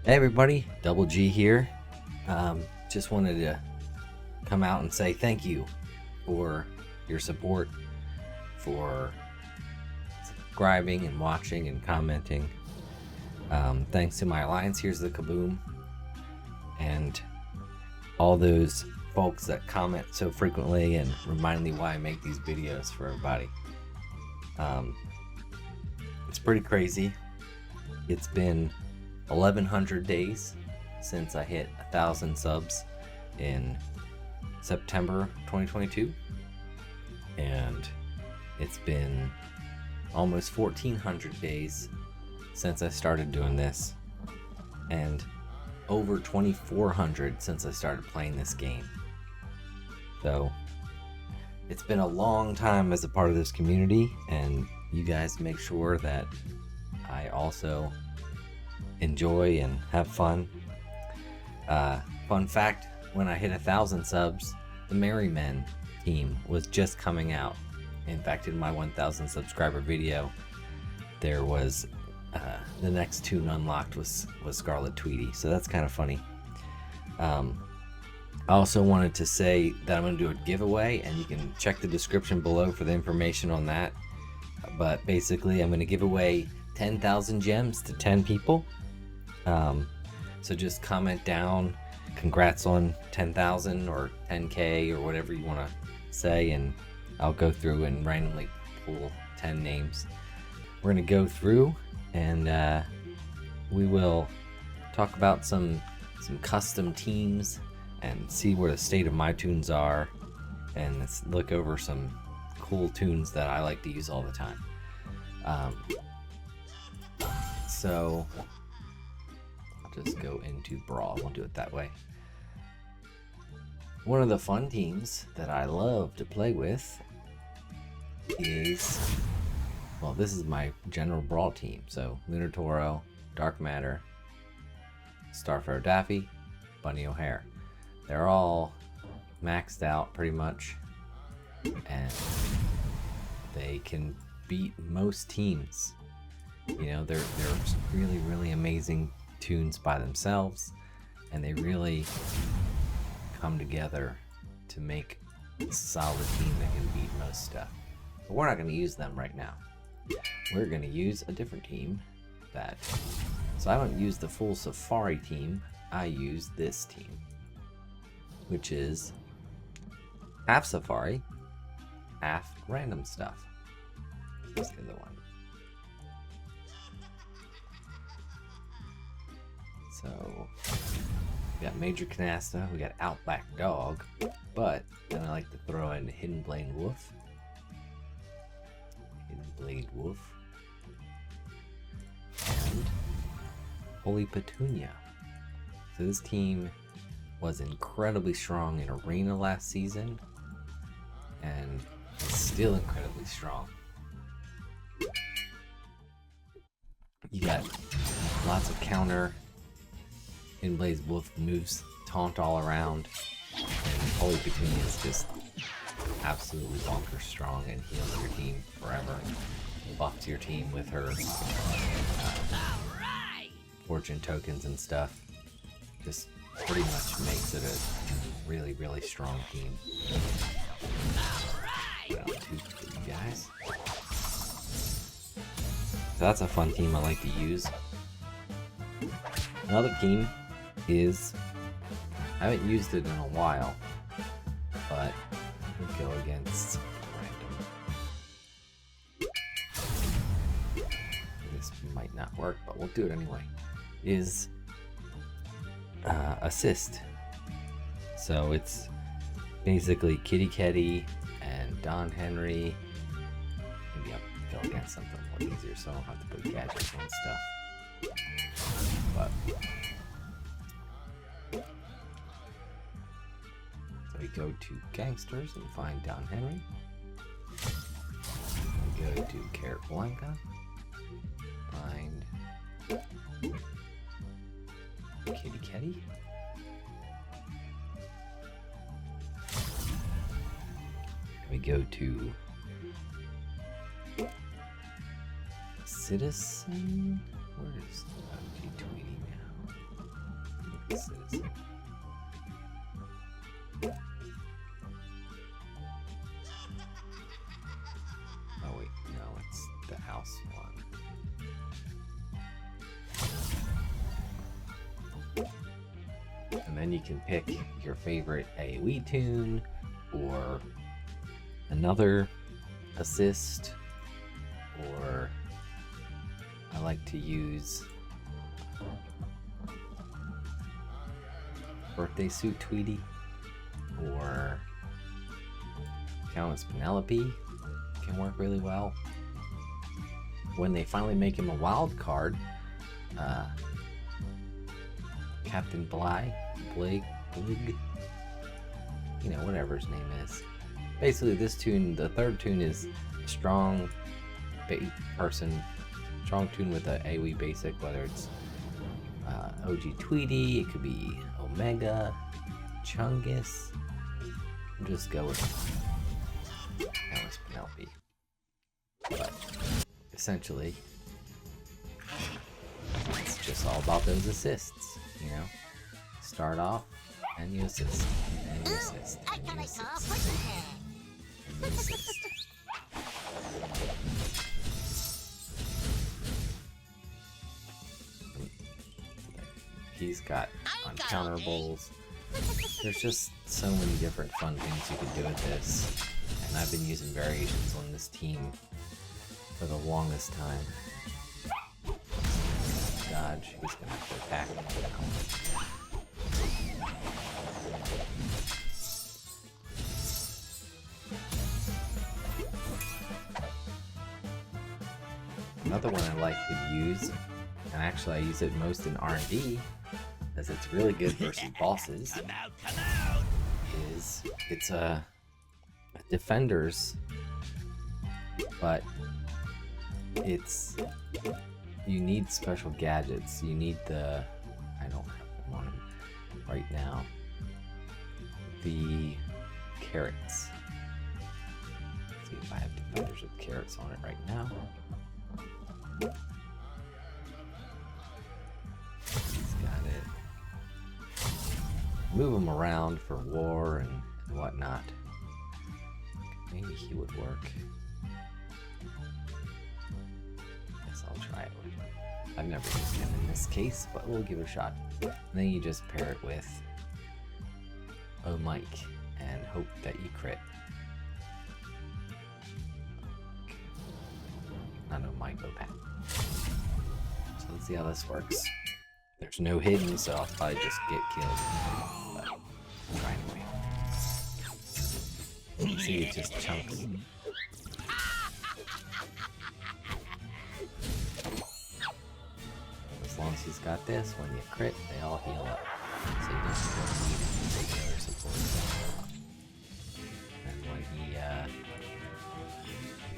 Hey everybody, Double G here. Just wanted to come out and say thank you for your support, for subscribing and watching and commenting. Thanks to my alliance, here's the kaboom, and all those folks that comment so frequently and remind me why I make these videos for everybody. It's pretty crazy. It's been 1,100 days since I hit 1,000 subs in September 2022, and it's been almost 1,400 days since I started doing this, and over 2,400 since I started playing this game. So it's been a long time as a part of this community, and you guys make sure that I also enjoy and have fun. Fun fact, when I hit 1,000 subs, the Merry Men team was just coming out. In fact, in my 1,000 subscriber video, there was the next Toon unlocked was Scarlet Tweety, so that's kind of funny. I also wanted to say that I'm going to do a giveaway, and you can check the description below for the information on that. But basically, I'm going to give away 10,000 gems to 10 people. So just comment down, congrats on 10,000 or 10K or whatever you want to say, and I'll go through and randomly pull 10 names. We're going to go through and we will talk about some custom teams and see where the state of my toons are, and let's look over some cool toons that I like to use all the time. So I'll just go into Brawl. We'll do it that way. One of the fun teams that I love to play with is, well, this is my general Brawl team. So Lunar Toro, Dark Matter, Starfire Daffy, Bunny O'Hare. They're all maxed out pretty much, and they can beat most teams. You know, they're really amazing toons by themselves, and they really come together to make a solid team that can beat most stuff. But we're not going to use them right now. We're going to use a different team so I don't use the full Safari team. I use this team, which is half Safari, half random stuff. Here's the other one. So we got Major Canasta, we got Outback Dog, but then I like to throw in Hidden Blade Wolf. And Holy Petunia. So this team was incredibly strong in Arena last season, and is still incredibly strong. You got lots of counter. Hidden Blade Wolf moves taunt all around, and Holy Petunia is just absolutely bonkers strong and heals your team forever. Buffs your team with her fortune tokens and stuff. Just pretty much makes it a really strong team. Well, two guys. So that's a fun team I like to use. Another team is, I haven't used it in a while, but we'll go against random. This might not work, but we'll do it anyway. Is Assist. So it's basically Kitty and Don Henry. Maybe I'll go against something a little easier so I don't have to put gadgets on stuff. But so we go to Gangsters and find Don Henry. We go to Carrot Blanca, find Kitty. We go to Citizen. Where is he tweeting now? Citizen. Oh wait, no, it's the house one. And then you can pick your favorite AoE toon or another assist, or I like to use Birthday Suit Tweety or Countess Penelope can work really well. When they finally make him a wild card, Captain Blig, you know, whatever his name is. Basically, this toon, the third toon, is strong strong toon with a AoE basic, whether it's OG Tweety, it could be Omega, Chungus. I'll just go with Countess Penelope. But essentially, it's just all about those assists, you know? Start off, and you assist, and you assist, and you assist, and you assist. He's got uncounterable. There's just so many different fun things you can do with this, and I've been using variations on this team for the longest time. Dodge, he's gonna have to attack me now. Another one I like to use, and actually I use it most in R&D, as it's really good versus bosses, is it's a defenders, but it's, you need special gadgets. You need the, I don't have them on right now, the carrots. Let's see if I have defenders with carrots on it right now. He's got it. Move him around for war and whatnot. Maybe he would work. Guess I'll try it with him. I've never used him in this case, but we'll give it a shot. And then you just pair it with Mike and hope that you crit. Not Mike, Pat. So let's see how this works. There's no hidden, so I'll probably just get killed. But I'll try anyway. See, it just chunks. As long as he's got this, when you crit, they all heal up. So you don't really need regular support. And when he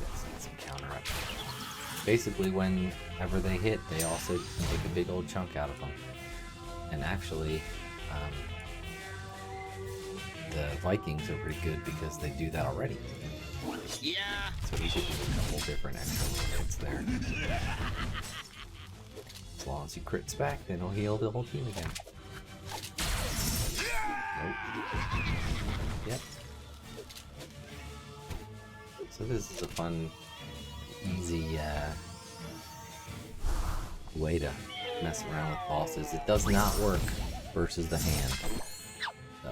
does some counter up. Basically, whenever they hit, they also take a big old chunk out of them. And actually, the Vikings are pretty good because they do that already. Yeah. So he should do a couple different extra little hits there. As long as he crits back, then he'll heal the whole team again. Nope. Yep. So this is a fun, easy way to mess around with bosses. It does not work versus the hand, though.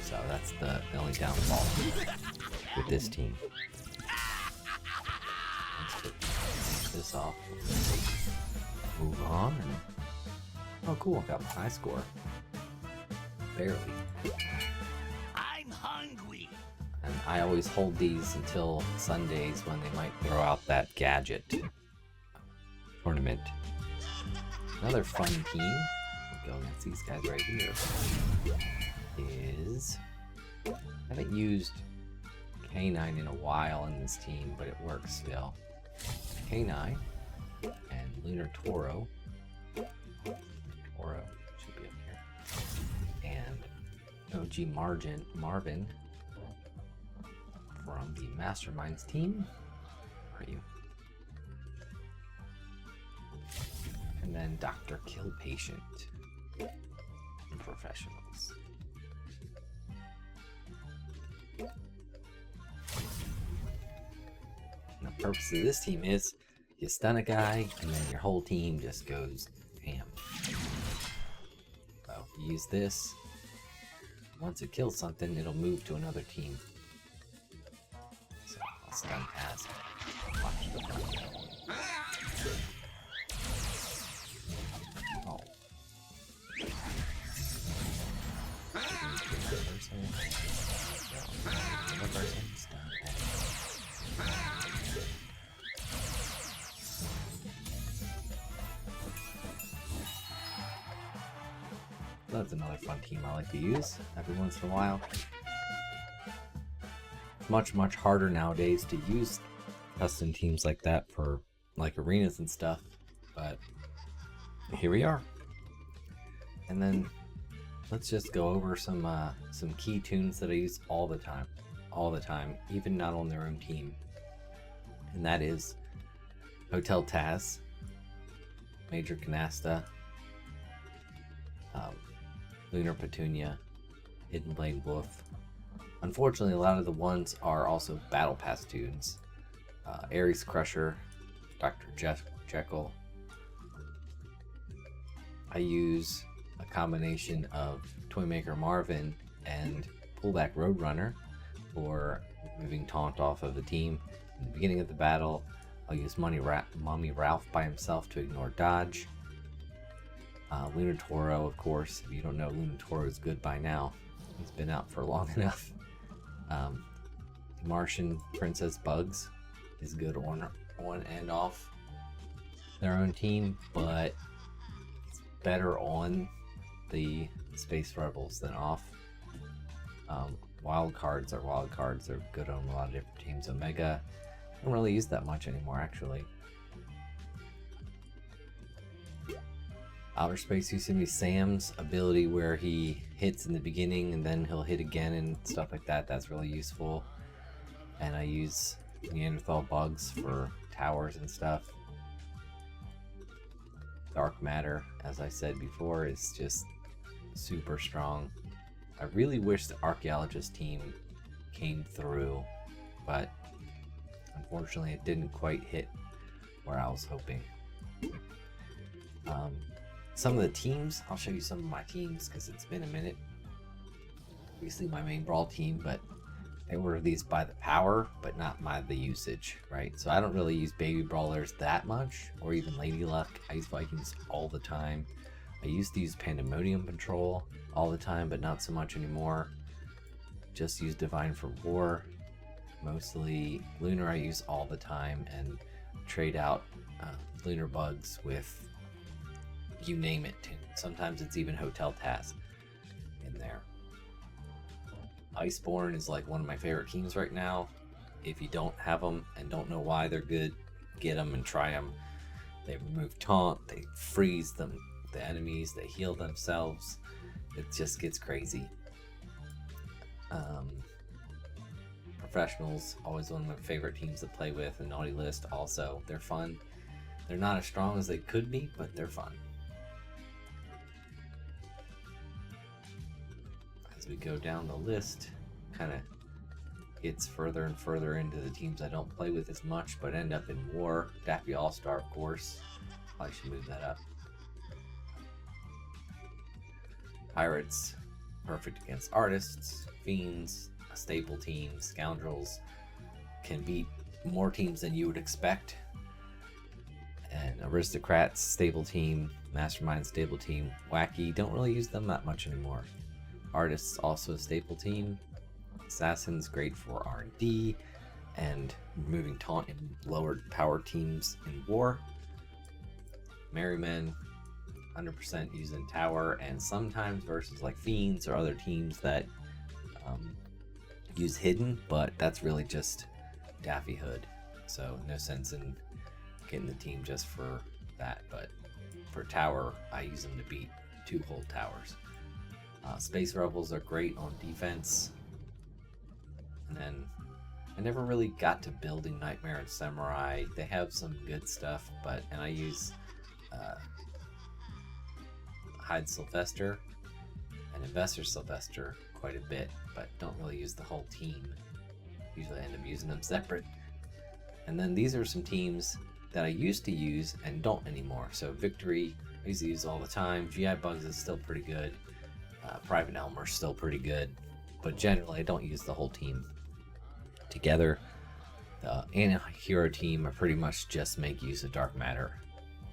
So that's the only downfall with this team. Let's put this off. Move on. And, oh, cool! Got my high score. Barely. I'm hungry. And I always hold these until Sundays when they might throw out that gadget tournament. Another fun team, we'll go against these guys right here, is, I haven't used K9 in a while in this team, but it works still. K9 and Lunar Toro. Toro should be up here. And OG Marvin from the Masterminds team. Where are you? And then Dr. Kill Patient. Professionals. And the purpose of this team is you stun a guy and then your whole team just goes ham. So you use this. Once it kills something, it'll move to another team. So I'll stun as watch the fun. Oh. That's another fun team I like to use every once in a while. It's much harder nowadays to use custom teams like that for like arenas and stuff, but here we are. And then let's just go over some key tunes that I use all the time, even not on their own team. And that is Hotel Taz, Major Canasta, Lunar Petunia, Hidden Blade Wolf. Unfortunately, a lot of the ones are also Battle Pass tunes. Ares Crusher, Dr. Jekyll. I use a combination of Toymaker Marvin and Pullback Roadrunner for moving Taunt off of the team. In the beginning of the battle, I'll use Mommy Ralph by himself to ignore dodge. Lunar Toro, of course. If you don't know, Lunar Toro is good by now. He's been out for long enough. Martian Princess Bugs is good on and off their own team, but it's better on the Space Rebels than off. Wild cards are good on a lot of different teams. Omega, I don't really use that much anymore, actually. Outer Space Yosemite Sam's ability where he hits in the beginning and then he'll hit again and stuff like that. That's really useful. And I use Neanderthal Bugs for towers and stuff. Dark Matter, as I said before, is just super strong. I really wish the Archaeologist team came through, but unfortunately it didn't quite hit where I was hoping. Some of the teams, I'll show you some of my teams because it's been a minute. Obviously my main Brawl team, but I order these by the power, but not by the usage, right? So I don't really use baby brawlers that much, or even Lady Luck. I use Vikings all the time. I used to use Pandemonium Patrol all the time, but not so much anymore. Just use Divine for War. Mostly Lunar I use all the time, and trade out Lunar Bugs with you name it. Sometimes it's even Hotel Taz in there. Iceborne is like one of my favorite teams right now. If you don't have them and don't know why they're good, get them and try them. They remove taunt, they freeze them, the enemies, they heal themselves. It just gets crazy. Professionals, always one of my favorite teams to play with. And Naughty List also, they're fun. They're not as strong as they could be, but they're fun. As we go down the list, kind of gets further and further into the teams I don't play with as much, but end up in war. Daffy All-Star, of course. Probably should move that up. Pirates, perfect against artists. Fiends, a staple team. Scoundrels can beat more teams than you would expect. And Aristocrats, stable team. Mastermind, stable team. Wacky, don't really use them that much anymore. Artists, also a staple team. Assassins, great for R&D and removing taunt in lowered power teams in war. Merrymen, 100% using tower, and sometimes versus like Fiends or other teams that use hidden, but that's really just Daffy Hood. So no sense in getting the team just for that, but for tower, I use them to beat 2 whole towers. Space Rebels are great on defense. And then I never really got to building Nightmare and Samurai. They have some good stuff, and I use Hyde Sylvester and investors Sylvester quite a bit, but don't really use the whole team. Usually I end up using them separate. And then these are some teams that I used to use and don't anymore. So Victory, I used to use all the time. GI Bugs is still pretty good. Private Elmer is still pretty good. But generally I don't use the whole team together. The anti-hero team, I pretty much just make use of Dark Matter.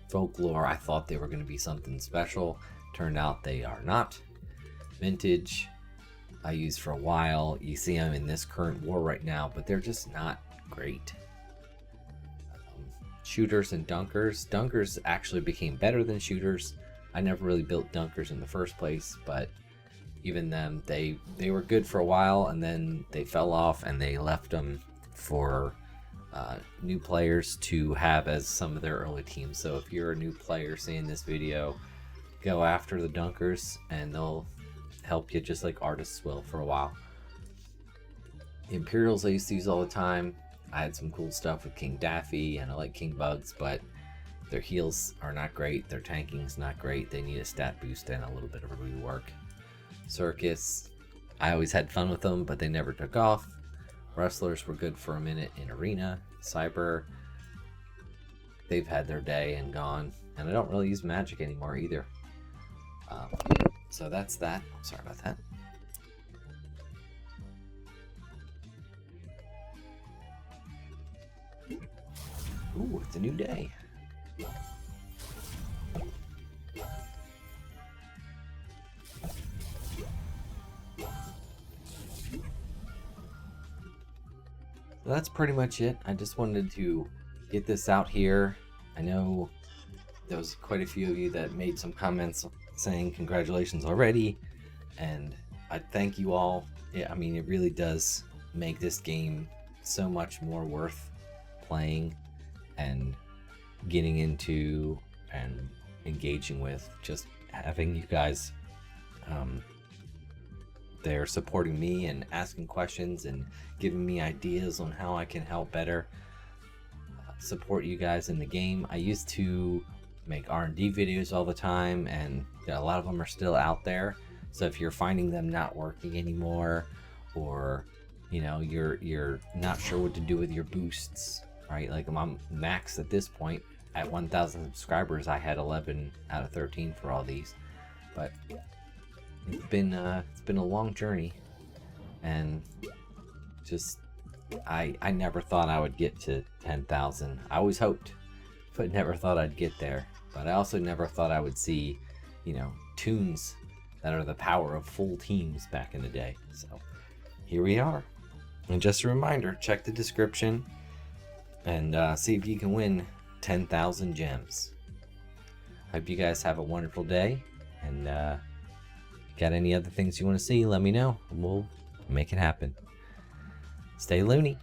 Folklore, I thought they were going to be something special. Turned out they are not. Vintage, I used for a while. You see them in this current war right now, but they're just not great. Shooters and dunkers. Dunkers actually became better than shooters. I never really built dunkers in the first place, but even them, they were good for a while, and then they fell off, and they left them for new players to have as some of their early teams. So if you're a new player seeing this video, go after the dunkers, and they'll help you just like artists will for a while. Imperials I used to use all the time. I had some cool stuff with King Daffy, and I like King Bugs, but their heals are not great. Their tanking's not great. They need a stat boost and a little bit of a rework. Circus, I always had fun with them, but they never took off. Wrestlers were good for a minute in Arena. Cyber, they've had their day and gone. And I don't really use Magic anymore either. So that's that. Sorry about that. Ooh, it's a new day. So that's pretty much it. I just wanted to get this out here. I know there was quite a few of you that made some comments saying congratulations already, and I thank you all. I mean, it really does make this game so much more worth playing and getting into and engaging with. Just having you guys there supporting me and asking questions and giving me ideas on how I can help better support you guys in the game. I used to make R&D videos all the time, and a lot of them are still out there. So if you're finding them not working anymore, or you know you're not sure what to do with your boosts, right? Like I'm max at this point at 1,000 subscribers. I had 11 out of 13 for all these, but it's been a long journey, and just I never thought I would get to 10,000. I always hoped, but never thought I'd get there. But I also never thought I would see, you know, Toons that are the power of full teams back in the day. So here we are. And just a reminder, check the description and see if you can win 10,000 gems. Hope you guys have a wonderful day, and got any other things you want to see, let me know and we'll make it happen. Stay loony.